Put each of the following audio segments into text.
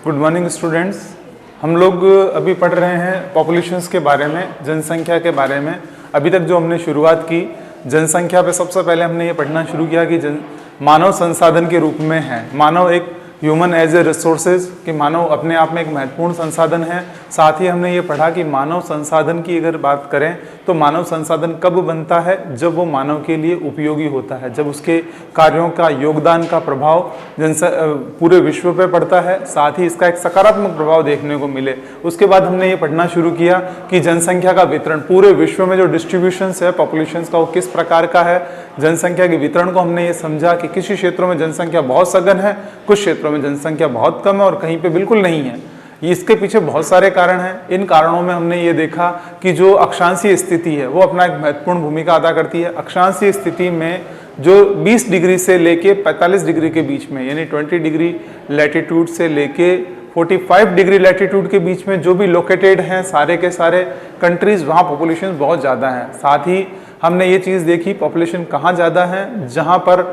Good morning students. हम लोग अभी पढ़ रहे हैं पॉपुलेशंस के बारे में, जनसंख्या के बारे में। अभी तक जो हमने शुरुआत की जनसंख्या पे, सबसे पहले हमने ये पढ़ना शुरू किया कि मानव संसाधन के रूप में है। मानव एक ह्यूमन एज ए रिसोर्सेज कि मानव अपने आप में एक महत्वपूर्ण संसाधन है। साथ ही हमने ये पढ़ा कि मानव संसाधन की अगर बात करें तो मानव संसाधन कब बनता है, जब वो मानव के लिए उपयोगी होता है, जब उसके कार्यों का, योगदान का प्रभाव पूरे विश्व पे पड़ता है, साथ ही इसका एक सकारात्मक प्रभाव देखने को मिले। उसके बाद हमने ये पढ़ना शुरू किया कि जनसंख्या का वितरण, पूरे विश्व में जो डिस्ट्रीब्यूशन है पॉपुलेशन का, वो किस प्रकार का है। जनसंख्या के वितरण को हमने ये समझा कि किसी क्षेत्रों में जनसंख्या बहुत सघन है, कुछ क्षेत्रों में जनसंख्या बहुत कम है और कहीं पे बिल्कुल नहीं है। इसके पीछे बहुत सारे कारण हैं। इन कारणों में हमने ये देखा कि जो अक्षांशीय स्थिति है वो अपना एक महत्वपूर्ण भूमिका अदा करती है। अक्षांशीय स्थिति में जो 20 डिग्री से लेके 45 डिग्री के बीच में, यानी 20 डिग्री लैटिट्यूड से लेके 45 डिग्री लैटिट्यूड के बीच में जो भी लोकेटेड हैं सारे के सारे कंट्रीज, वहाँ पॉपुलेशन बहुत ज़्यादा है। साथ ही हमने ये चीज़ देखी पॉपुलेशन कहाँ ज़्यादा है, जहाँ पर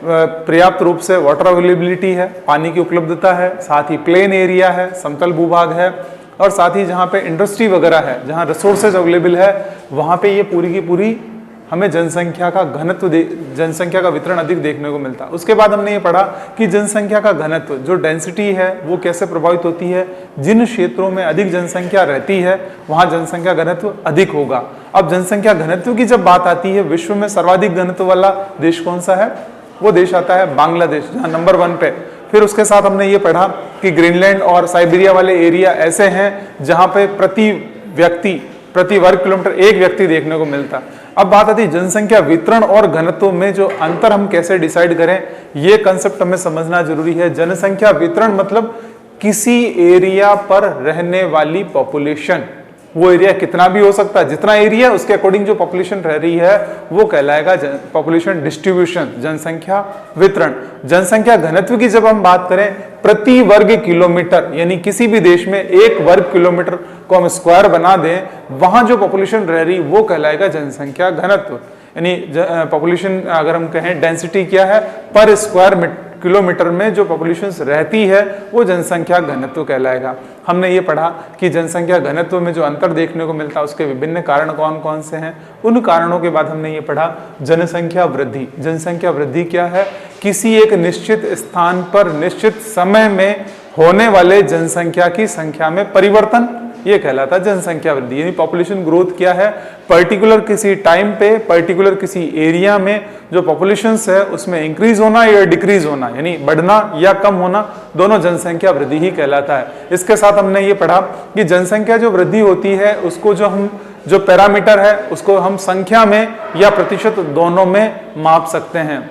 पर्याप्त रूप से वाटर अवेलेबिलिटी है, पानी की उपलब्धता है, साथ ही प्लेन एरिया है, समतल भूभाग है, और साथ ही जहाँ पे इंडस्ट्री वगैरह है, जहाँ रिसोर्सेज अवेलेबल है, वहाँ पे ये पूरी की पूरी हमें जनसंख्या का घनत्व, जनसंख्या का वितरण अधिक देखने को मिलता है। उसके बाद हमने ये पढ़ा कि जनसंख्या का घनत्व, जो डेंसिटी है, वो कैसे प्रभावित होती है। जिन क्षेत्रों में अधिक जनसंख्या रहती है वहाँ जनसंख्या घनत्व अधिक होगा। अब जनसंख्या घनत्व की जब बात आती है, विश्व में सर्वाधिक घनत्व वाला देश कौन सा है? वो देश आता है बांग्लादेश, जहाँ नंबर 1 पे। फिर उसके साथ हमने ये पढ़ा कि ग्रीनलैंड और साइबेरिया वाले एरिया ऐसे हैं जहाँ पे प्रति व्यक्ति, प्रति वर्ग किलोमीटर एक व्यक्ति देखने को मिलता। अब बात आती है जनसंख्या वितरण और घनत्व में जो अंतर हम कैसे डिसाइड करें, ये कंसेप्ट हमें समझना जरूरी है। जनसंख्या वितरण मतलब किसी एरिया पर रहने वाली पॉपुलेशन, वो एरिया कितना भी हो सकता है, जितना एरिया उसके अकॉर्डिंग जो पॉपुलेशन रह रही है वो कहलाएगा पॉपुलेशन डिस्ट्रीब्यूशन, जनसंख्या वितरण। जनसंख्या घनत्व की जब हम बात करें, प्रति वर्ग किलोमीटर, यानी किसी भी देश में 1 वर्ग किलोमीटर को हम स्क्वायर बना दें, वहां जो पॉपुलेशन रह रही वो कहलाएगा जनसंख्या घनत्व। यानी पॉपुलेशन अगर हम कहें डेंसिटी क्या है, पर स्क्वायर किलोमीटर में जो पॉपुलेशन रहती है वो जनसंख्या घनत्व कहलाएगा। हमने ये पढ़ा कि जनसंख्या घनत्व में जो अंतर देखने को मिलता है उसके विभिन्न कारण कौन कौन से हैं। उन कारणों के बाद हमने ये पढ़ा जनसंख्या वृद्धि। जनसंख्या वृद्धि क्या है? किसी एक निश्चित स्थान पर निश्चित समय में होने वाले जनसंख्या की संख्या में परिवर्तन, ये कहलाता है जनसंख्या वृद्धि। यानी पॉपुलेशन ग्रोथ क्या है? पर्टिकुलर किसी टाइम पे, पर्टिकुलर किसी एरिया में जो पॉपुलेशन है उसमें इंक्रीज होना या डिक्रीज होना, यानी बढ़ना या कम होना, दोनों जनसंख्या वृद्धि ही कहलाता है। इसके साथ हमने ये पढ़ा कि जनसंख्या जो वृद्धि होती है उसको जो पैरामीटर है उसको हम संख्या में या प्रतिशत दोनों में माप सकते हैं।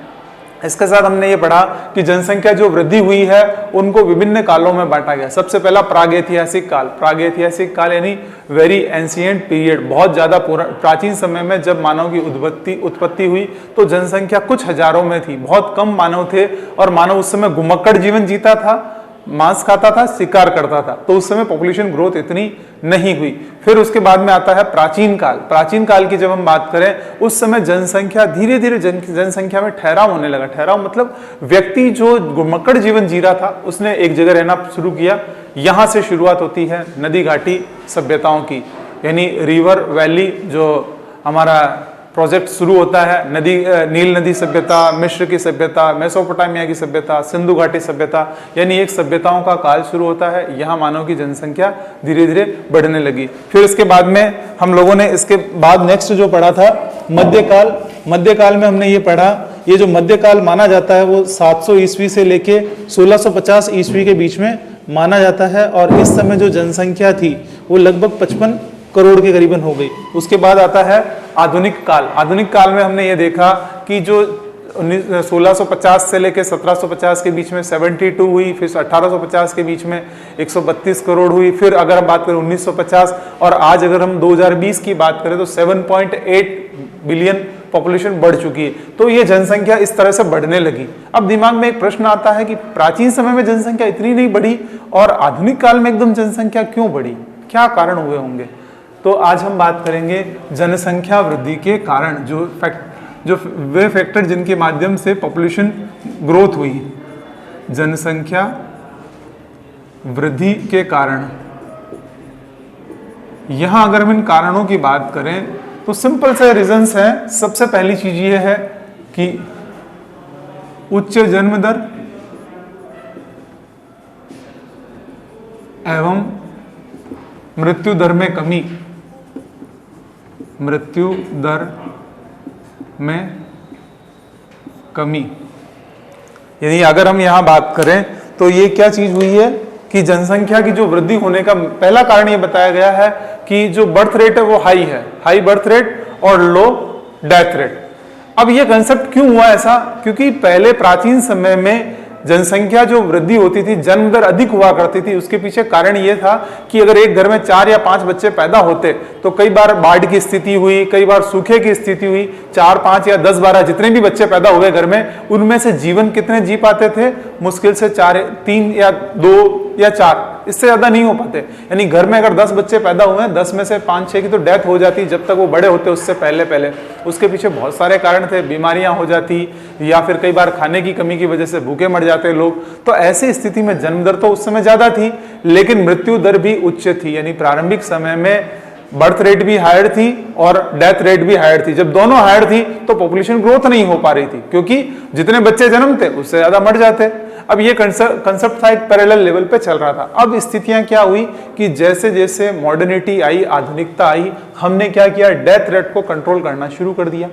इसके साथ हमने ये पढ़ा कि जनसंख्या जो वृद्धि हुई है उनको विभिन्न कालों में बांटा गया। सबसे पहला प्रागैतिहासिक काल। प्रागैतिहासिक काल यानी वेरी एंशिएंट पीरियड, बहुत ज्यादा प्राचीन समय में जब मानव की उत्पत्ति हुई तो जनसंख्या कुछ हजारों में थी, बहुत कम मानव थे और मानव उस समय घुमक्कड़ जीवन जीता था, मांस खाता था, शिकार करता था, तो उस समय पॉपुलेशन ग्रोथ इतनी नहीं हुई। फिर उसके बाद में आता है प्राचीन काल। प्राचीन काल की जब हम बात करें उस समय जनसंख्या धीरे धीरे जनसंख्या में ठहराव होने लगा। ठहराव मतलब व्यक्ति जो घुमक्कड़ जीवन जी रहा था उसने एक जगह रहना शुरू किया। यहाँ से शुरुआत होती है नदी घाटी सभ्यताओं की, यानी रिवर वैली जो हमारा प्रोजेक्ट शुरू होता है। नील नदी सभ्यता, मिस्र की सभ्यता, मेसोपोटामिया की सभ्यता, सिंधु घाटी सभ्यता, यानी एक सभ्यताओं का काल शुरू होता है। यहाँ मानव की जनसंख्या धीरे धीरे बढ़ने लगी। फिर इसके बाद में हम लोगों ने इसके बाद नेक्स्ट जो पढ़ा था मध्यकाल। मध्यकाल में हमने ये पढ़ा, ये जो मध्यकाल माना जाता है वो 700 ईस्वी से लेके 1650 ईस्वी के बीच में माना जाता है, और इस समय जो जनसंख्या थी वो लगभग 55 करोड़ के करीबन हो गई। उसके बाद आता है आधुनिक काल। आधुनिक काल में हमने ये देखा कि जो 1650 से लेकर 1750 के बीच में 72 हुई, फिर 1850 के बीच में 132 करोड़ हुई, फिर अगर हम बात करें 1950 और आज अगर हम 2020 की बात करें तो 7.8 बिलियन पॉपुलेशन बढ़ चुकी है। तो ये जनसंख्या इस तरह से बढ़ने लगी। अब दिमाग में एक प्रश्न आता है कि प्राचीन समय में जनसंख्या इतनी नहीं बढ़ी और आधुनिक काल में एकदम जनसंख्या क्यों बढ़ी, क्या कारण हुए होंगे? तो आज हम बात करेंगे जनसंख्या वृद्धि के कारण, जो वे फैक्टर जिनके माध्यम से पॉपुलेशन ग्रोथ हुई। जनसंख्या वृद्धि के कारण, यहां अगर हम इन कारणों की बात करें तो सिंपल से रीजंस हैं। सबसे पहली चीज ये है कि उच्च जन्म दर एवं मृत्यु दर में कमी, मृत्यु दर में कमी। यानी अगर हम यहां बात करें तो ये क्या चीज हुई है कि जनसंख्या की जो वृद्धि होने का पहला कारण ये बताया गया है कि जो बर्थ रेट है वो हाई है, हाई बर्थ रेट और लो डेथ रेट। अब ये कंसेप्ट क्यों हुआ ऐसा? क्योंकि पहले प्राचीन समय में जनसंख्या जो वृद्धि होती थी, जन्म दर अधिक हुआ करती थी, उसके पीछे कारण ये था कि अगर एक घर में 4 या 5 बच्चे पैदा होते तो कई बार बाढ़ की स्थिति हुई, कई बार सूखे की स्थिति हुई, 4, 5 या 10, 12 जितने भी बच्चे पैदा हुए घर में, उनमें से जीवन कितने जी पाते थे? मुश्किल से 3 या 2 या 4, इससे ज्यादा नहीं हो पाते। यानी घर में अगर 10 बच्चे पैदा हुए हैं, 10 में से 5-6 की तो डेथ हो जाती जब तक वो बड़े होते, उससे पहले। उसके पीछे बहुत सारे कारण थे, बीमारियां हो जाती या फिर कई बार खाने की कमी की वजह से भूखे मर जाते लोग। तो ऐसी स्थिति में जन्म दर तो उस समय ज्यादा थी, लेकिन मृत्यु दर भी उच्च थी। यानी प्रारंभिक समय में बर्थ रेट भी हायर थी और डेथ रेट भी हायर थी। जब दोनों हायर थी तो पॉपुलेशन ग्रोथ नहीं हो पा रही थी, क्योंकि जितने बच्चे जन्मते उससे ज्यादा मर जाते। अब ये कंसेप्ट था एक पैरेलल लेवल पे चल रहा था। अब स्थितियां क्या हुई कि जैसे जैसे मॉडर्निटी आई, आधुनिकता आई, हमने क्या किया? डेथ रेट को कंट्रोल करना शुरू कर दिया।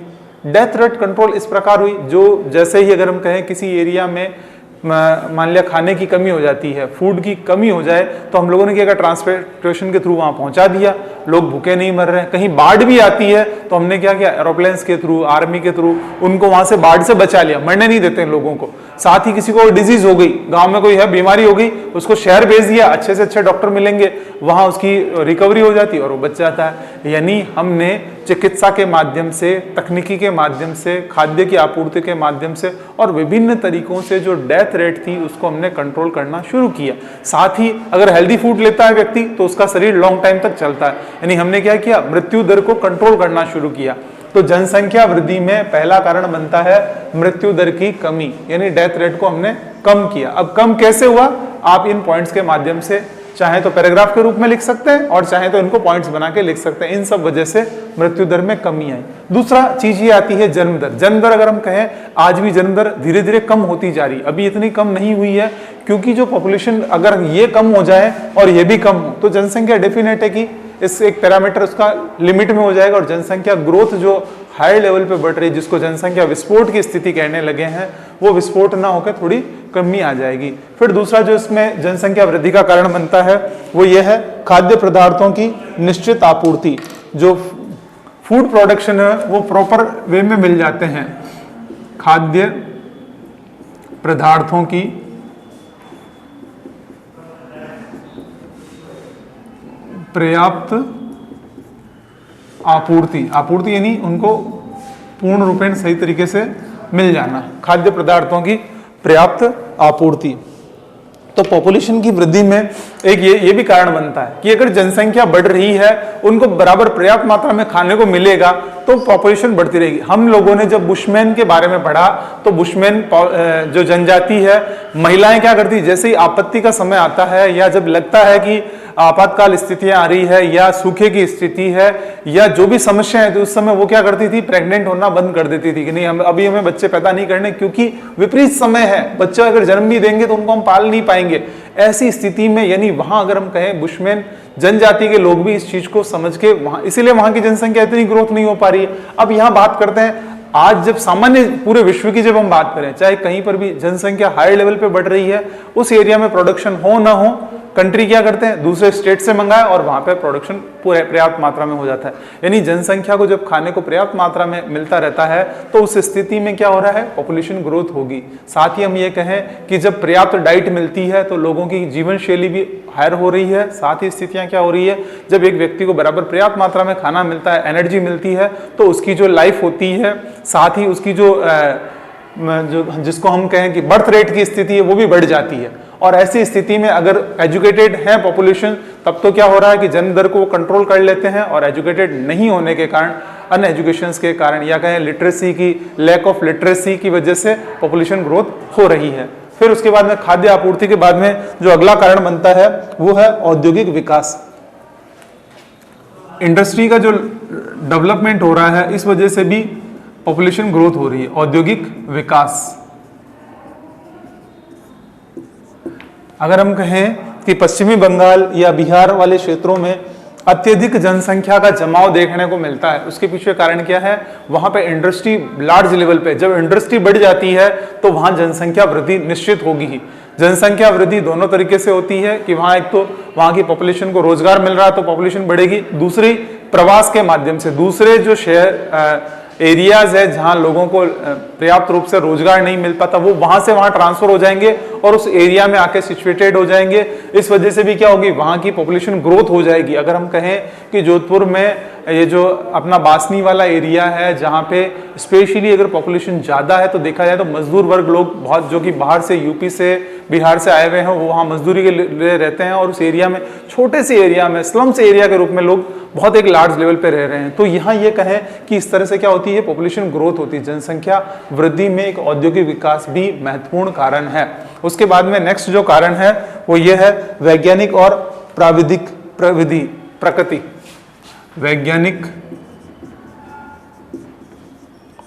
डेथ रेट कंट्रोल इस प्रकार हुई, जो जैसे ही अगर हम कहें किसी एरिया में मान लिया खाने की कमी हो जाती है, फूड की कमी हो जाए, तो हम लोगों ने क्या किया? ट्रांसपोर्टेशन के थ्रू वहां पहुंचा दिया, लोग भूखे नहीं मर रहे हैं। कहीं बाढ़ भी आती है तो हमने क्या किया? एरोप्लेन्स के थ्रू, आर्मी के थ्रू उनको वहां से बाढ़ से बचा लिया, मरने नहीं देते हैं लोगों को। साथ ही किसी को डिजीज हो गई, गांव में कोई है, बीमारी हो गई, उसको शहर भेज दिया, अच्छे से अच्छे डॉक्टर मिलेंगे, वहां उसकी रिकवरी हो जाती है और वो बच जाता है। यानी हमने चिकित्सा के माध्यम से, तकनीकी के माध्यम से, खाद्य की आपूर्ति के माध्यम से और विभिन्न तरीकों से जो डेथ रेट थी उसको हमने कंट्रोल करना शुरू किया। साथ ही अगर हेल्दी फूड लेता है व्यक्ति तो उसका शरीर लॉन्ग टाइम तक चलता है। यानी हमने क्या किया? मृत्यु दर को कंट्रोल करना शुरू किया। तो जनसंख्या वृद्धि में पहला कारण बनता है मृत्यु दर की कमी, यानी डेथ रेट को हमने कम किया। अब कम कैसे हुआ? आप इन पॉइंट्स के माध्यम से चाहे तो पैराग्राफ के रूप में लिख सकते हैं और चाहे तो इनको पॉइंट्स बना के लिख सकते हैं। इन सब वजह से मृत्यु दर में कमी आई। दूसरा चीज ये आती है जन्म दर। जन्म दर अगर हम कहें, आज भी जन्म दर धीरे धीरे कम होती जा रही, अभी इतनी कम नहीं हुई है, क्योंकि जो पॉपुलेशन अगर ये कम हो जाए और ये भी कम हो तो जनसंख्या डेफिनेट है कि इस एक पैरामीटर उसका लिमिट में हो जाएगा और जनसंख्या ग्रोथ जो हाई लेवल पे बढ़ रही है, जिसको जनसंख्या विस्फोट की स्थिति कहने लगे हैं, वो विस्फोट ना होकर थोड़ी कमी आ जाएगी। फिर दूसरा जो इसमें जनसंख्या वृद्धि का कारण बनता है वो ये है खाद्य पदार्थों की निश्चित आपूर्ति। जो फूड प्रोडक्शन है वो प्रॉपर वे में मिल जाते हैं। खाद्य पदार्थों की पर्याप्त आपूर्ति यानी उनको पूर्ण रूपेण सही तरीके से मिल जाना। खाद्य पदार्थों की पर्याप्त आपूर्ति। तो पॉपुलेशन की वृद्धि में एक ये भी कारण बनता है कि अगर जनसंख्या बढ़ रही है, उनको बराबर पर्याप्त मात्रा में खाने को मिलेगा तो पॉपुलेशन बढ़ती रहेगी। हम लोगों ने जब बुशमैन के बारे में पढ़ा तो बुशमैन जो जनजाति है, महिलाएं क्या करती, जैसे ही आपत्ति का समय आता है या जब लगता है कि आपातकाल स्थितियां आ रही है या सूखे की स्थिति है या जो भी समस्या है, तो उस समय वो क्या करती थी? प्रेग्नेंट होना बंद कर देती थी कि नहीं, हम अभी हमें बच्चे पैदा नहीं करने, क्योंकि विपरीत समय है, बच्चा अगर जन्म भी देंगे तो उनको हम पाल नहीं पाएंगे। ऐसी स्थिति में यानी वहां अगर हम कहें बुशमैन जनजाति के लोग भी इस चीज को समझ के वहां, इसीलिए वहां की जनसंख्या इतनी ग्रोथ नहीं हो पा रही है। अब यहां बात करते हैं, आज जब सामान्य पूरे विश्व की जब हम बात करें, चाहे कहीं पर भी जनसंख्या हाई लेवल पे बढ़ रही है, उस एरिया में प्रोडक्शन हो ना हो, कंट्री क्या करते हैं? दूसरे स्टेट से मंगाए और वहां पे प्रोडक्शन पूरे पर्याप्त मात्रा में हो जाता है। यानी जनसंख्या को जब खाने को पर्याप्त मात्रा में मिलता रहता है तो उस स्थिति में क्या हो रहा है? पॉपुलेशन ग्रोथ होगी। साथ ही हम ये कहें कि जब पर्याप्त डाइट मिलती है तो लोगों की जीवन शैली भी हायर हो रही है। साथ ही स्थितियां क्या हो रही है? जब एक व्यक्ति को बराबर पर्याप्त मात्रा में खाना मिलता है, एनर्जी मिलती है, तो उसकी जो लाइफ होती है, साथ ही उसकी जो जिसको हम कहें कि बर्थ रेट की स्थिति है, वो भी बढ़ जाती है। और ऐसी स्थिति में अगर एजुकेटेड है पॉपुलेशन, तब तो क्या हो रहा है कि जन्म दर को कंट्रोल कर लेते हैं, और एजुकेटेड नहीं होने के कारण, अनएजुकेशन के कारण या कहें लिटरेसी की, लैक ऑफ लिटरेसी की वजह से पॉपुलेशन ग्रोथ हो रही है। फिर उसके बाद में खाद्य आपूर्ति के बाद में जो अगला कारण बनता है वो है औद्योगिक विकास। इंडस्ट्री का जो डेवलपमेंट हो रहा है इस वजह से भी पॉपुलेशन ग्रोथ हो रही है, औद्योगिक विकास। अगर हम कहें कि पश्चिमी बंगाल या बिहार वाले क्षेत्रों में अत्यधिक जनसंख्या का जमाव देखने को मिलता है, उसके पीछे कारण क्या है? वहां पे इंडस्ट्री लार्ज लेवल पे, जब इंडस्ट्री बढ़ जाती है तो वहां जनसंख्या वृद्धि निश्चित होगी ही। जनसंख्या वृद्धि दोनों तरीके से होती है कि वहां एक तो वहां की पॉपुलेशन को रोजगार मिल रहा है तो पॉपुलेशन बढ़ेगी, दूसरी प्रवास के माध्यम से दूसरे जो शहर एरियाज है जहां लोगों को पर्याप्त रूप से रोजगार नहीं मिल पाता वो वहां से वहां ट्रांसफर हो जाएंगे और उस एरिया में आके सिचुएटेड हो जाएंगे। इस वजह से भी क्या होगी? वहां की पॉपुलेशन ग्रोथ हो जाएगी। अगर हम कहें कि जोधपुर में ये जो अपना बासनी वाला एरिया है जहां पे स्पेशली अगर पॉपुलेशन ज्यादा है तो देखा जाए तो मजदूर वर्ग लोग बहुत जो कि बाहर से यूपी से बिहार से आए हुए हैं वो वहाँ मजदूरी के लिए रहते हैं और उस एरिया में छोटे से एरिया में स्लम्स एरिया के रूप में लोग बहुत एक लार्ज लेवल पे रह रहे हैं। तो यहाँ ये कहें कि इस तरह से क्या होती है? पॉपुलेशन ग्रोथ होती है। जनसंख्या वृद्धि में एक औद्योगिक विकास भी महत्वपूर्ण कारण है। उसके बाद में नेक्स्ट जो कारण है वो ये है वैज्ञानिक और प्राविधिक प्रगति। वैज्ञानिक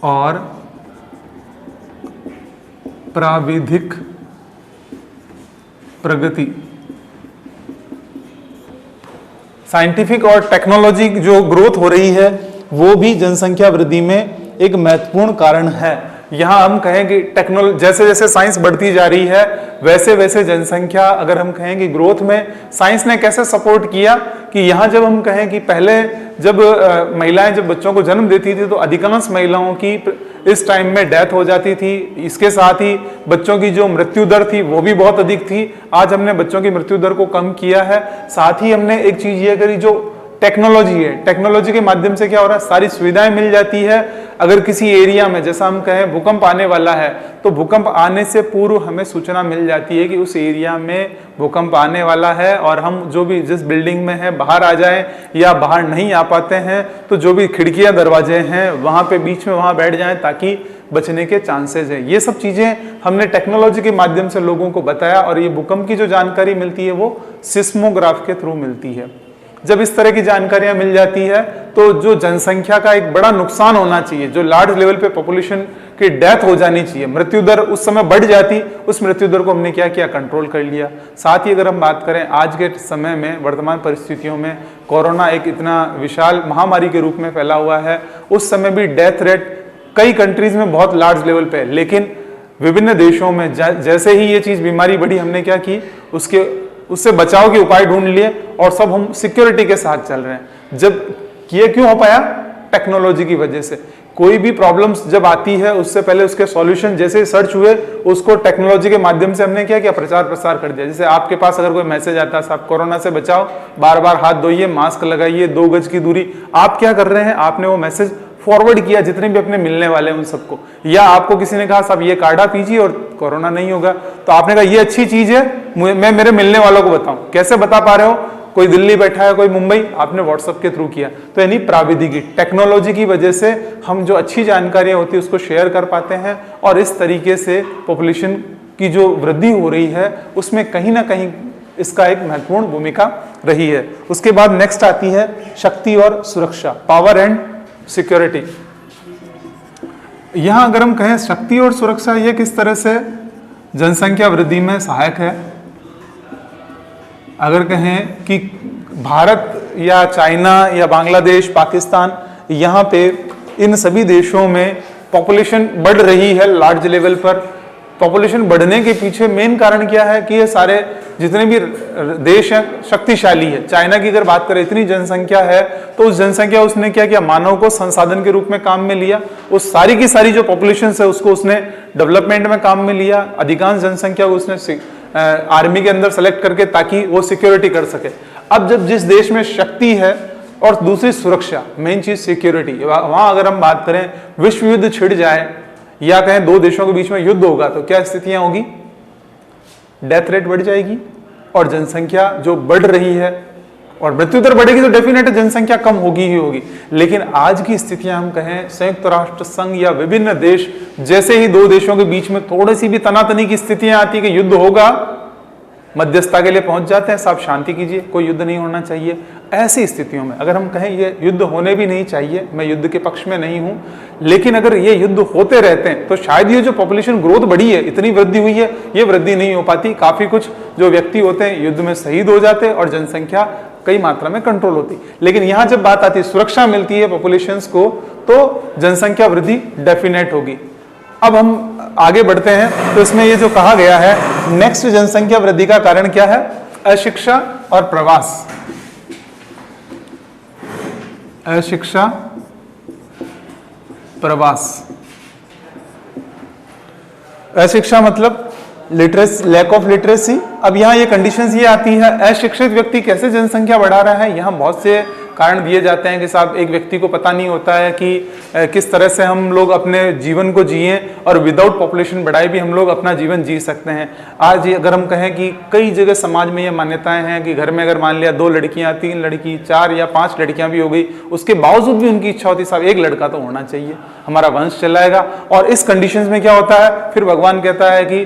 और प्राविधिक प्रगति, साइंटिफिक और टेक्नोलॉजी जो ग्रोथ हो रही है वो भी जनसंख्या वृद्धि में एक महत्वपूर्ण कारण है। यहां हम कहें कि टेक्नोलॉजी जैसे जैसे साइंस बढ़ती जा रही है वैसे वैसे जनसंख्या, अगर हम कहें कि ग्रोथ में साइंस ने कैसे सपोर्ट किया कि यहाँ जब हम कहें कि पहले जब महिलाएं जब बच्चों को जन्म देती थी तो अधिकांश महिलाओं की इस टाइम में डेथ हो जाती थी। इसके साथ ही बच्चों की जो मृत्यु दर थी वो भी बहुत अधिक थी। आज हमने बच्चों की मृत्यु दर को कम किया है। साथ ही हमने एक चीज ये करी जो टेक्नोलॉजी है, टेक्नोलॉजी के माध्यम से क्या हो रहा है? सारी सुविधाएं मिल जाती है। अगर किसी एरिया में जैसा हम कहें भूकंप आने वाला है तो भूकंप आने से पूर्व हमें सूचना मिल जाती है कि उस एरिया में भूकंप आने वाला है और हम जो भी जिस बिल्डिंग में है बाहर आ जाएं या बाहर नहीं आ पाते हैं तो जो भी खिड़कियां दरवाजे हैं वहां पे बीच में वहां बैठ जाएं ताकि बचने के चांसेस है। ये सब चीजें हमने टेक्नोलॉजी के माध्यम से लोगों को बताया और ये भूकंप की जो जानकारी मिलती है वो सिस्मोग्राफ के थ्रू मिलती है। जब इस तरह की जानकारियां मिल जाती है तो जो जनसंख्या का एक बड़ा नुकसान होना चाहिए, जो लार्ज लेवल पे पॉपुलेशन की डेथ हो जानी चाहिए, मृत्यु दर उस समय बढ़ जाती, उस मृत्यु दर को हमने क्या किया? कंट्रोल कर लिया। साथ ही अगर हम बात करें आज के समय में वर्तमान परिस्थितियों में कोरोना एक इतना विशाल महामारी के रूप में फैला हुआ है, उस समय भी डेथ रेट कई कंट्रीज में बहुत लार्ज लेवल पे है, लेकिन विभिन्न देशों में जैसे ही ये चीज बीमारी बढ़ी हमने क्या की? उससे बचाव के उपाय ढूंढ लिए और सब हम सिक्योरिटी के साथ चल रहे हैं। जब ये क्यों हो पाया? टेक्नोलॉजी की वजह से। कोई भी प्रॉब्लम्स जब आती है उससे पहले उसके सॉल्यूशन जैसे सर्च हुए उसको टेक्नोलॉजी के माध्यम से हमने क्या किया? प्रचार प्रसार कर दिया। जैसे आपके पास अगर कोई मैसेज आता है साहब कोरोना से बचाओ, बार बार हाथ धोइए, मास्क लगाइए, 2 गज की दूरी, आप क्या कर रहे हैं? आपने वो मैसेज फॉरवर्ड किया जितने भी अपने मिलने वाले हैं उन सबको। या आपको किसी ने कहा साहब ये काढ़ा पीजिए और कोरोना नहीं होगा, तो आपने कहा ये अच्छी चीज है, मैं मेरे मिलने वालों को बताऊं। कैसे बता पा रहे हो? कोई दिल्ली बैठा है, कोई मुंबई, आपने व्हाट्सएप के थ्रू किया। तो यानी प्राविधिकी टेक्नोलॉजी की वजह से हम जो अच्छी जानकारियां होती है उसको शेयर कर पाते हैं और इस तरीके से पॉपुलेशन की जो वृद्धि हो रही है उसमें कहीं ना कहीं इसका एक महत्वपूर्ण भूमिका रही है। उसके बाद नेक्स्ट आती है शक्ति और सुरक्षा, पावर एंड सिक्योरिटी। यहां अगर हम कहें शक्ति और सुरक्षा ये किस तरह से जनसंख्या वृद्धि में सहायक है, अगर कहें कि भारत या चाइना या बांग्लादेश, पाकिस्तान, यहाँ पे इन सभी देशों में पॉपुलेशन बढ़ रही है लार्ज लेवल पर। पॉपुलेशन बढ़ने के पीछे मेन कारण क्या है कि ये सारे जितने भी देश हैं शक्तिशाली है। चाइना की अगर बात करें इतनी जनसंख्या है तो उस जनसंख्या उसने क्या किया? मानव को संसाधन के रूप में काम में लिया। उस सारी की सारी जो पॉपुलेशन है उसको उसने डेवलपमेंट में काम में लिया। अधिकांश जनसंख्या को उसने आर्मी के अंदर सेलेक्ट करके ताकि वो सिक्योरिटी कर सके। अब जब जिस देश में शक्ति है और दूसरी सुरक्षा, मेन चीज सिक्योरिटी, वहां अगर हम बात करें विश्व युद्ध छिड़ जाए या कहें 2 देशों के बीच में युद्ध होगा तो क्या स्थितियां होगी? डेथ रेट बढ़ जाएगी और जनसंख्या जो बढ़ रही है और मृत्यु दर बढ़ेगी तो डेफिनेट जनसंख्या कम होगी ही होगी। लेकिन आज की स्थितियां हम कहें, संयुक्त राष्ट्र संघ या विभिन्न देश, जैसे ही दो देशों के बीच में थोड़ी सी भी तनातनी की स्थितियां आती है कि युद्ध होगा, मध्यस्थता के लिए पहुंच जाते हैं, साहब शांति कीजिए, कोई युद्ध नहीं होना चाहिए। ऐसी स्थितियों में अगर हम कहें ये युद्ध होने भी नहीं चाहिए, मैं युद्ध के पक्ष में नहीं हूं, लेकिन अगर ये युद्ध होते रहते हैं तो शायद ये जो पॉपुलेशन ग्रोथ बढ़ी है, इतनी वृद्धि हुई है, ये वृद्धि नहीं हो पाती। काफी कुछ जो व्यक्ति होते हैं युद्ध में शहीद हो जाते हैं और जनसंख्या कई मात्रा में कंट्रोल होती। लेकिन यहां जब बात आती है, सुरक्षा मिलती है पॉपुलेशंस को, तो जनसंख्या वृद्धि डेफिनेट होगी। अब हम आगे बढ़ते हैं तो इसमें ये जो कहा गया है, नेक्स्ट जनसंख्या वृद्धि का कारण क्या है? अशिक्षा और प्रवास। अशिक्षा, प्रवास। अशिक्षा मतलब लिटरेसी, लैक ऑफ लिटरेसी। अब यहाँ ये कंडीशंस ये आती है, अशिक्षित व्यक्ति कैसे जनसंख्या बढ़ा रहा है? यहाँ बहुत से कारण दिए जाते हैं कि साहब एक व्यक्ति को पता नहीं होता है कि किस तरह से हम लोग अपने जीवन को जिए और विदाउट पॉपुलेशन बढ़ाए भी हम लोग अपना जीवन जी सकते हैं। आज अगर हम कहें कि कई जगह समाज में ये मान्यताएं हैं कि घर में अगर मान लिया 2 लड़कियां, 3 लड़की, 4 या 5 लड़कियां भी हो गई, उसके बावजूद भी उनकी इच्छा होती है साहब एक लड़का तो होना चाहिए, हमारा वंश चलाएगा। और इस कंडीशन में क्या होता है, फिर भगवान कहता है कि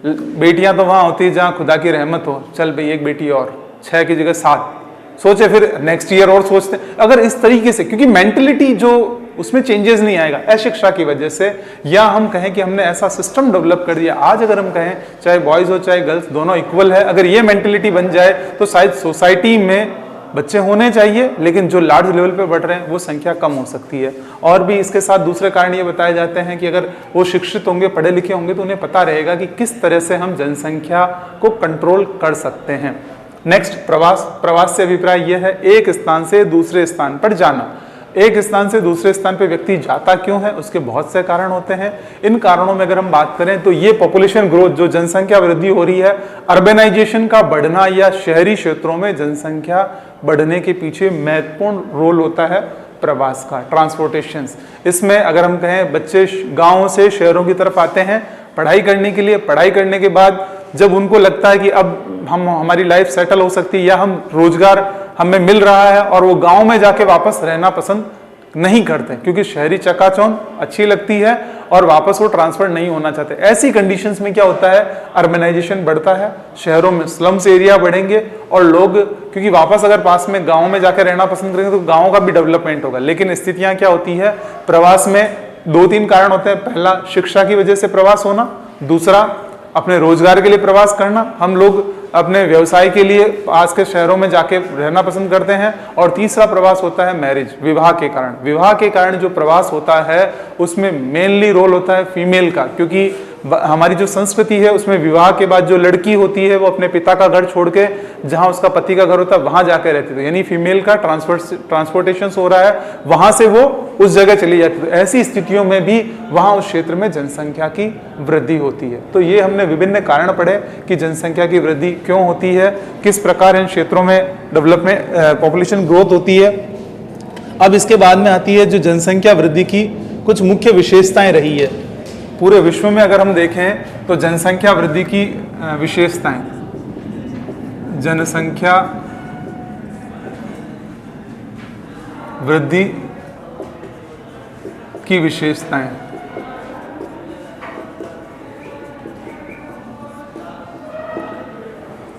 बेटियां तो वहां होती है जहां खुदा की रहमत हो, चल भाई एक बेटी और, 6 की जगह 7 सोचे, फिर नेक्स्ट ईयर और सोचते हैं। अगर इस तरीके से, क्योंकि मेंटलिटी जो उसमें चेंजेस नहीं आएगा अशिक्षा की वजह से, या हम कहें कि हमने ऐसा सिस्टम डेवलप कर दिया, आज अगर हम कहें चाहे बॉयज हो चाहे गर्ल्स दोनों इक्वल है, अगर ये मेंटलिटी बन जाए तो शायद सोसाइटी में बच्चे होने चाहिए, लेकिन जो लार्ज लेवल पे बढ़ रहे हैं वो संख्या कम हो सकती है। और भी इसके साथ दूसरे कारण ये बताए जाते हैं कि अगर वो शिक्षित होंगे, पढ़े लिखे होंगे, तो उन्हें पता रहेगा कि किस तरह से हम जनसंख्या को कंट्रोल कर सकते हैं। नेक्स्ट, प्रवास। प्रवास से अभिप्राय यह है एक स्थान से दूसरे स्थान पर जाना। एक स्थान से दूसरे स्थान पर व्यक्ति जाता क्यों है, उसके बहुत से कारण होते हैं। इन कारणों में अगर हम बात करें तो ये पॉपुलेशन ग्रोथ, जो जनसंख्या वृद्धि हो रही है, अर्बेनाइजेशन का बढ़ना या शहरी क्षेत्रों में जनसंख्या बढ़ने के पीछे महत्वपूर्ण रोल होता है प्रवास का, ट्रांसपोर्टेशन। इसमें अगर हम कहें बच्चे गांवों से शहरों की तरफ आते हैं पढ़ाई करने के लिए, पढ़ाई करने के बाद जब उनको लगता है कि अब हमारी लाइफ सेटल हो सकती है या हम रोजगार हमें मिल रहा है, और वो गांव में जाके वापस रहना पसंद नहीं करते क्योंकि शहरी चकाचौंध अच्छी लगती है और वापस वो ट्रांसफर नहीं होना चाहते। ऐसी कंडीशंस में क्या होता है, अर्बनाइजेशन बढ़ता है, शहरों में स्लम्स एरिया बढ़ेंगे और लोग क्योंकि वापस अगर पास में गांव में जाकर रहना पसंद करेंगे तो गांव का भी डेवलपमेंट होगा। लेकिन स्थितियां क्या होती है, प्रवास में 2-3 कारण होते हैं। पहला, शिक्षा की वजह से प्रवास होना, दूसरा अपने रोजगार के लिए प्रवास करना, हम लोग अपने व्यवसाय के लिए पास के शहरों में जाके रहना पसंद करते हैं, और तीसरा प्रवास होता है मैरिज, विवाह के कारण। विवाह के कारण जो प्रवास होता है उसमें मेनली रोल होता है फीमेल का, क्योंकि हमारी जो संस्कृति है उसमें विवाह के बाद जो लड़की होती है वो अपने पिता का घर छोड़ के जहां उसका पति का घर होता है वहां जाके रहती है, यानी फीमेल का ट्रांसपोर्टेशन हो रहा है, वहां से वो उस जगह चली जाती है। तो ऐसी स्थितियों में भी वहां उस क्षेत्र में जनसंख्या की वृद्धि होती है। तो ये हमने विभिन्न कारण पढ़े कि जनसंख्या की वृद्धि क्यों होती है, किस प्रकार इन क्षेत्रों में डेवलपमेंट पॉपुलेशन ग्रोथ होती है। अब इसके बाद में आती है जो जनसंख्या वृद्धि की कुछ मुख्य विशेषताएं रही है। पूरे विश्व में अगर हम देखें तो जनसंख्या वृद्धि की विशेषताएं, जनसंख्या वृद्धि की विशेषताएं,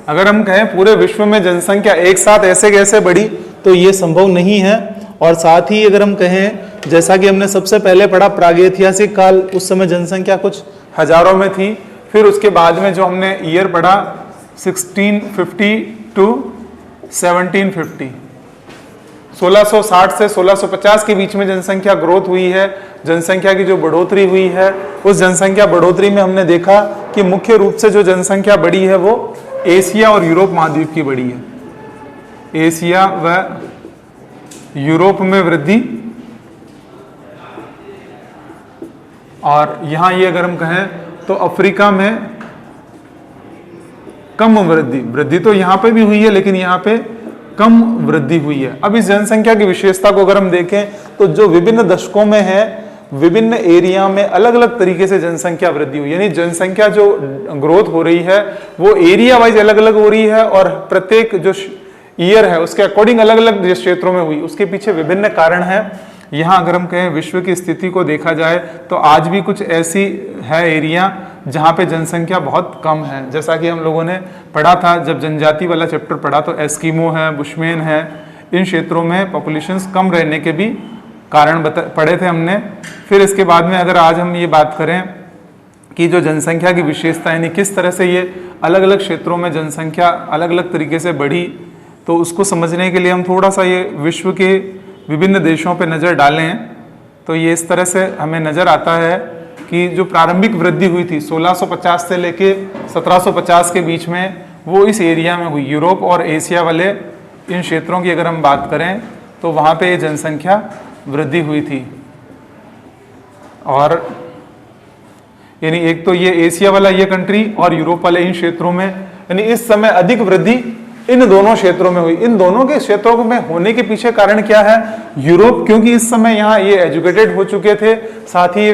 अगर हम कहें पूरे विश्व में जनसंख्या एक साथ ऐसे कैसे बढ़ी तो ये संभव नहीं है। और साथ ही अगर हम कहें, जैसा कि हमने सबसे पहले पढ़ा प्रागैतिहासिक काल, उस समय जनसंख्या कुछ हजारों में थी। फिर उसके बाद में जो हमने ईयर पढ़ा 1650 टू 1750, 1660 से 1650 के बीच में जनसंख्या ग्रोथ हुई है। जनसंख्या की जो बढ़ोतरी हुई है, उस जनसंख्या बढ़ोतरी में हमने देखा कि मुख्य रूप से जो जनसंख्या बढ़ी है वो एशिया और यूरोप महाद्वीप की बढ़ी है। एशिया व यूरोप में वृद्धि, और यहां ये अगर हम कहें तो अफ्रीका में कम वृद्धि तो यहां पे भी हुई है लेकिन यहां पे कम वृद्धि हुई है। अब इस जनसंख्या की विशेषता को अगर हम देखें तो जो विभिन्न दशकों में है, विभिन्न एरिया में अलग अलग तरीके से जनसंख्या वृद्धि हुई, यानी जनसंख्या जो ग्रोथ हो रही है वो एरिया वाइज अलग अलग हो रही है, और प्रत्येक जो ईयर है उसके अकॉर्डिंग अलग अलग क्षेत्रों में हुई, उसके पीछे विभिन्न कारण है। यहाँ अगर हम कहें विश्व की स्थिति को देखा जाए तो आज भी कुछ ऐसी है एरिया जहाँ पे जनसंख्या बहुत कम है। जैसा कि हम लोगों ने पढ़ा था जब जनजाति वाला चैप्टर पढ़ा, तो एस्किमो है, बुशमैन है, इन क्षेत्रों में पॉपुलेशंस कम रहने के भी कारण पढ़े थे हमने। फिर इसके बाद में अगर आज हम ये बात करें कि जो जनसंख्या की विशेषता यानी किस तरह से ये अलग अलग क्षेत्रों में जनसंख्या अलग अलग तरीके से बढ़ी, तो उसको समझने के लिए हम थोड़ा सा ये विश्व के विभिन्न देशों पे नज़र डालें तो ये इस तरह से हमें नज़र आता है कि जो प्रारंभिक वृद्धि हुई थी 1650 से लेके 1750 के बीच में, वो इस एरिया में हुई। यूरोप और एशिया वाले इन क्षेत्रों की अगर हम बात करें तो वहाँ पे जनसंख्या वृद्धि हुई थी। और यानी एक तो ये एशिया वाला ये कंट्री और यूरोप वाले इन क्षेत्रों में, यानी इस समय अधिक वृद्धि इन दोनों क्षेत्रों में हुई। इन दोनों के क्षेत्रों में होने के पीछे कारण क्या है? यूरोप, क्योंकि इस समय यहाँ ये एजुकेटेड हो चुके थे, साथ ही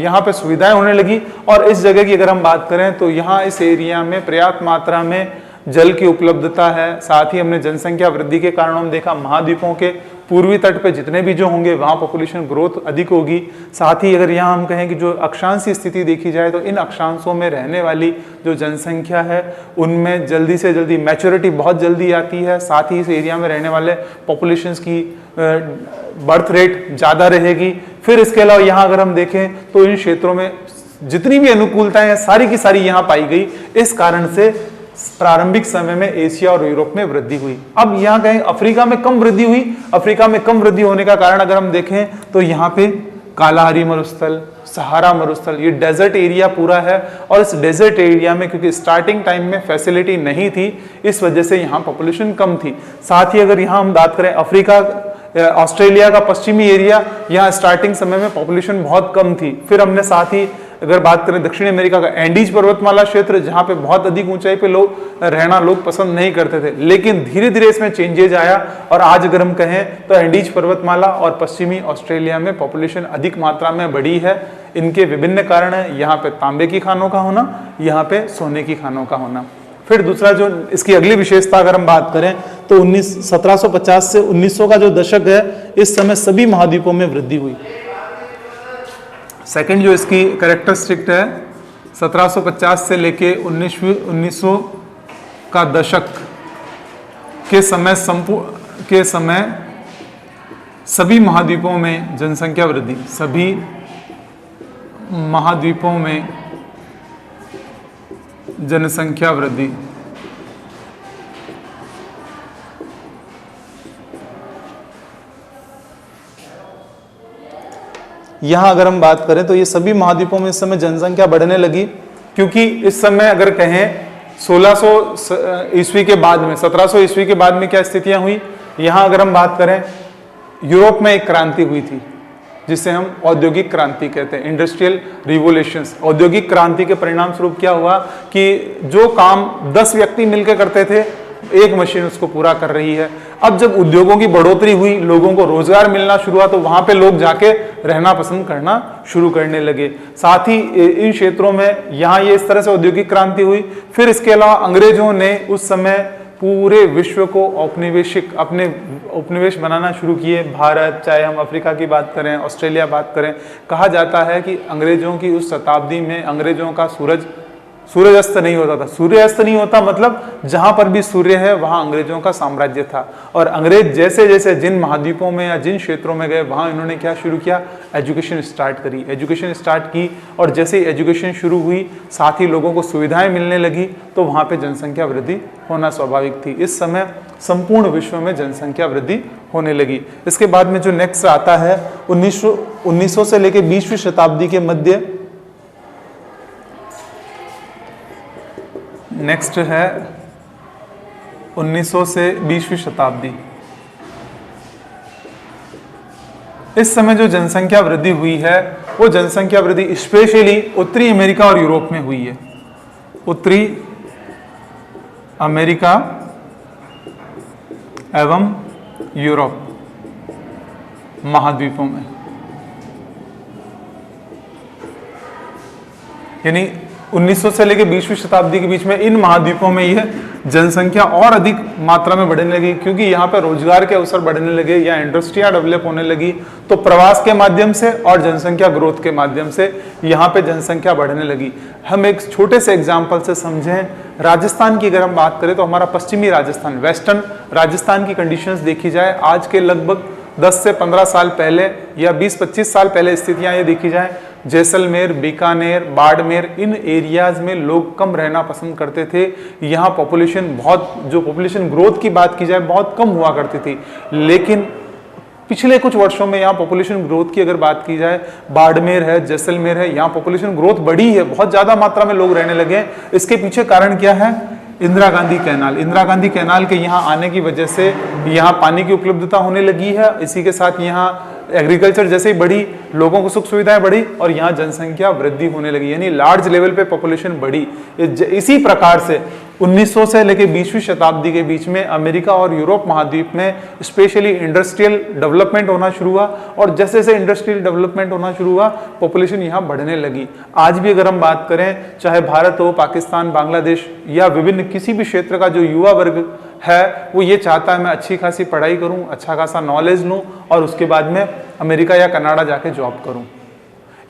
यहाँ पे सुविधाएं होने लगी। और इस जगह की अगर हम बात करें तो यहाँ इस एरिया में पर्याप्त मात्रा में जल की उपलब्धता है। साथ ही हमने जनसंख्या वृद्धि के कारण हम देखा महाद्वीपों के पूर्वी तट पे जितने भी जो होंगे वहाँ पॉपुलेशन ग्रोथ अधिक होगी। साथ ही अगर यहाँ हम कहें कि जो अक्षांशीय स्थिति देखी जाए तो इन अक्षांशों में रहने वाली जो जनसंख्या है उनमें जल्दी से जल्दी मैच्योरिटी बहुत जल्दी आती है। साथ ही इस एरिया में रहने वाले पॉपुलेशंस की बर्थ रेट ज़्यादा रहेगी। फिर इसके अलावा यहाँ अगर हम देखें तो इन क्षेत्रों में जितनी भी अनुकूलताएं हैं सारी की सारी यहाँ पाई गई। इस कारण से प्रारंभिक समय में एशिया और यूरोप में वृद्धि हुई। अब यहाँ कहें अफ्रीका में कम वृद्धि हुई। अफ्रीका में कम वृद्धि होने का कारण अगर हम देखें तो यहाँ पे कालाहारी मरुस्थल, सहारा मरुस्थल, ये डेजर्ट एरिया पूरा है। और इस डेजर्ट एरिया में क्योंकि स्टार्टिंग टाइम में फैसिलिटी नहीं थी, इस वजह से यहाँ पॉपुलेशन कम थी। साथ ही अगर यहाँ हम बात करें अफ्रीका, ऑस्ट्रेलिया का पश्चिमी एरिया, यहाँ स्टार्टिंग समय में पॉपुलेशन बहुत कम थी। फिर हमने साथ ही अगर बात करें दक्षिण अमेरिका का एंडीज पर्वतमाला क्षेत्र, जहाँ पे बहुत अधिक ऊंचाई पे रहना लोग पसंद नहीं करते थे, लेकिन धीरे धीरे इसमें चेंजेज आया। और आज अगर हम कहें तो एंडीज पर्वतमाला और पश्चिमी ऑस्ट्रेलिया में पॉपुलेशन अधिक मात्रा में बढ़ी है। इनके विभिन्न कारण है, यहाँ पे तांबे की खानों का होना, यहाँ पे सोने की खानों का होना। फिर दूसरा जो इसकी अगली विशेषता अगर हम बात करें तो 1750 से 1900 का जो दशक है, इस समय सभी महाद्वीपों में वृद्धि हुई। सेकंड जो इसकी कैरेक्टरिस्टिक है 1750 से लेके 1900 का दशक के समय सभी महाद्वीपों में जनसंख्या वृद्धि, सभी महाद्वीपों में जनसंख्या वृद्धि। यहां अगर हम बात करें तो ये सभी महाद्वीपों में इस समय जनसंख्या बढ़ने लगी, क्योंकि इस समय अगर कहें 1600 ईस्वी के बाद में, 1700 ईस्वी के बाद में क्या स्थितियां हुई। यहां अगर हम बात करें यूरोप में एक क्रांति हुई थी जिसे हम औद्योगिक क्रांति कहते हैं, इंडस्ट्रियल रिवोल्यूशंस। औद्योगिक क्रांति के परिणाम स्वरूप क्या हुआ कि जो काम 10 व्यक्ति मिलकर करते थे, एक मशीन उसको पूरा कर रही है। अब जब उद्योगों की बढ़ोतरी हुई, लोगों को रोजगार मिलना शुरू हुआ, तो वहां पे लोग जाके रहना पसंद करना शुरू करने लगे। साथ ही इन क्षेत्रों में यहाँ ये इस तरह से औद्योगिक क्रांति हुई। फिर इसके अलावा अंग्रेजों ने उस समय पूरे विश्व को अपने उपनिवेश बनाना शुरू किए। भारत, चाहे हम अफ्रीका की बात करें, ऑस्ट्रेलिया बात करें, कहा जाता है कि अंग्रेजों की उस शताब्दी में अंग्रेजों का सूरज अस्त नहीं होता था। सूर्य अस्त नहीं होता मतलब जहां पर भी सूर्य है वहां अंग्रेजों का साम्राज्य था। और अंग्रेज जैसे जैसे जिन महाद्वीपों में या जिन क्षेत्रों में गए, वहां इन्होंने क्या शुरू किया, एजुकेशन स्टार्ट करी, एजुकेशन स्टार्ट की। और जैसे ही एजुकेशन शुरू हुई, साथ ही लोगों को सुविधाएं मिलने लगी, तो वहां पे जनसंख्या वृद्धि होना स्वाभाविक थी। इस समय संपूर्ण विश्व में जनसंख्या वृद्धि होने लगी। इसके बाद में जो नेक्स्ट आता है 1900 से लेकर 20वीं शताब्दी के मध्य, नेक्स्ट है 1900 से 20वीं शताब्दी। इस समय जो जनसंख्या वृद्धि हुई है वो जनसंख्या वृद्धि स्पेशली उत्तरी अमेरिका और यूरोप में हुई है। उत्तरी अमेरिका एवं यूरोप महाद्वीपों में, यानी 1900 से लेकर 20वीं शताब्दी के बीच में इन महाद्वीपों में यह जनसंख्या और अधिक मात्रा में बढ़ने लगी, क्योंकि यहाँ पे रोजगार के अवसर बढ़ने लगे या इंडस्ट्रियाँ डेवलप होने लगी, तो प्रवास के माध्यम से और जनसंख्या ग्रोथ के माध्यम से यहाँ पे जनसंख्या बढ़ने लगी। हम एक छोटे से एग्जाम्पल से समझें, राजस्थान की अगर हम बात करें तो हमारा पश्चिमी राजस्थान, वेस्टर्न राजस्थान की कंडीशंस देखी जाए, आज के लगभग 10 से 15 साल पहले या 20-25 साल पहले स्थितियां ये देखी जाए, जैसलमेर, बीकानेर, बाड़मेर, इन एरियाज में लोग कम रहना पसंद करते थे। यहाँ पॉपुलेशन जो पॉपुलेशन ग्रोथ की बात की जाए बहुत कम हुआ करती थी, लेकिन पिछले कुछ वर्षों में यहाँ पॉपुलेशन ग्रोथ की अगर बात की जाए, बाड़मेर है, जैसलमेर है, यहाँ पॉपुलेशन ग्रोथ बढ़ी है, बहुत ज्यादा मात्रा में लोग रहने लगे हैं। इसके पीछे कारण क्या है? इंदिरा गांधी कैनाल के यहाँ आने की वजह से यहाँ पानी की उपलब्धता होने लगी है। इसी के साथ यहाँ एग्रीकल्चर जैसे ही बढ़ी, लोगों को सुख सुविधाएं बढ़ी और यहाँ जनसंख्या वृद्धि होने लगी, यानी लार्ज लेवल पे पॉपुलेशन बढ़ी। इसी प्रकार से 1900 से लेकर 20वीं शताब्दी के बीच में अमेरिका और यूरोप महाद्वीप में स्पेशली इंडस्ट्रियल डेवलपमेंट होना शुरू हुआ, और जैसे जैसे इंडस्ट्रियल डेवलपमेंट होना शुरू हुआ, पॉपुलेशन यहाँ बढ़ने लगी। आज भी अगर हम बात करें, चाहे भारत हो, पाकिस्तान, बांग्लादेश या विभिन्न किसी भी क्षेत्र का जो युवा वर्ग है, वो ये चाहता है मैं अच्छी खासी पढ़ाई करूं, अच्छा खासा नॉलेज लूं और उसके बाद में अमेरिका या कनाडा जाके जॉब करूं।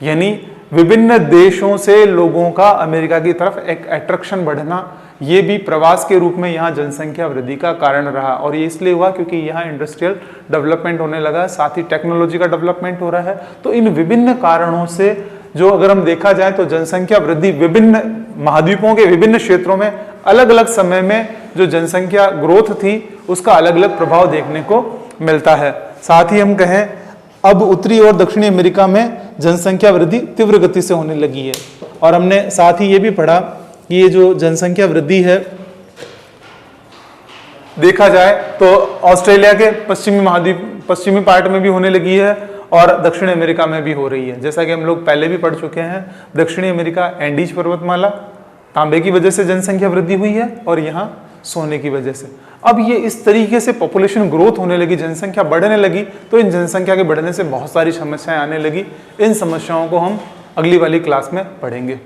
यानी विभिन्न देशों से लोगों का अमेरिका की तरफ एक अट्रैक्शन बढ़ना, ये भी प्रवास के रूप में यहाँ जनसंख्या वृद्धि का कारण रहा। और ये इसलिए हुआ क्योंकि यहाँ इंडस्ट्रियल डेवलपमेंट होने लगा, साथ ही टेक्नोलॉजी का डेवलपमेंट हो रहा है। तो इन विभिन्न कारणों से जो अगर हम देखा जाए तो जनसंख्या वृद्धि विभिन्न महाद्वीपों के विभिन्न क्षेत्रों में अलग अलग समय में जो जनसंख्या ग्रोथ थी उसका अलग अलग प्रभाव देखने को मिलता है। साथ ही हम कहें अब उत्तरी और दक्षिणी अमेरिका में जनसंख्या वृद्धि तीव्र गति से होने लगी है। और हमने साथ ही ये भी पढ़ा कि ये जो जनसंख्या वृद्धि है देखा जाए तो ऑस्ट्रेलिया के पश्चिमी पार्ट में भी होने लगी है और दक्षिण अमेरिका में भी हो रही है। जैसा कि हम लोग पहले भी पढ़ चुके हैं, दक्षिणी अमेरिका एंडीज पर्वतमाला, तांबे की वजह से जनसंख्या वृद्धि हुई है और यहाँ सोने की वजह से। अब ये इस तरीके से पॉपुलेशन ग्रोथ होने लगी, जनसंख्या बढ़ने लगी, तो इन जनसंख्या के बढ़ने से बहुत सारी समस्याएं आने लगी। इन समस्याओं को हम अगली वाली क्लास में पढ़ेंगे।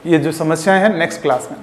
ये जो समस्याएं हैं नेक्स्ट क्लास में।